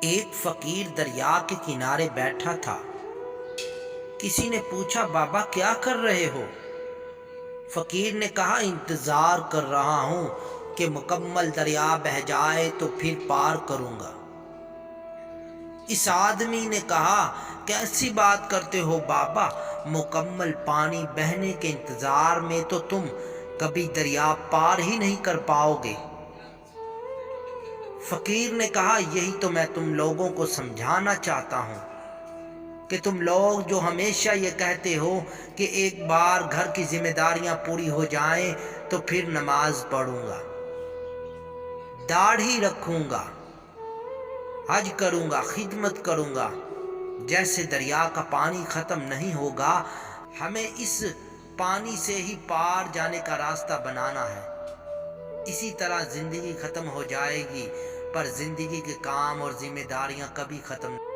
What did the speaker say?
ایک فقیر دریا کے کنارے بیٹھا تھا۔ کسی نے پوچھا، بابا کیا کر رہے ہو؟ فقیر نے کہا، انتظار کر رہا ہوں کہ مکمل دریا بہہ جائے تو پھر پار کروں گا۔ اس آدمی نے کہا، کیسی بات کرتے ہو بابا، مکمل پانی بہنے کے انتظار میں تو تم کبھی دریا پار ہی نہیں کر پاؤ گے۔ فقیر نے کہا، یہی تو میں تم لوگوں کو سمجھانا چاہتا ہوں کہ تم لوگ جو ہمیشہ یہ کہتے ہو کہ ایک بار گھر کی ذمہ داریاں پوری ہو جائیں تو پھر نماز پڑھوں گا، داڑھی رکھوں گا، حج کروں گا، خدمت کروں گا، جیسے دریا کا پانی ختم نہیں ہوگا، ہمیں اس پانی سے ہی پار جانے کا راستہ بنانا ہے۔ اسی طرح زندگی ختم ہو جائے گی، پر زندگی کے کام اور ذمہ داریاں کبھی ختم نہیں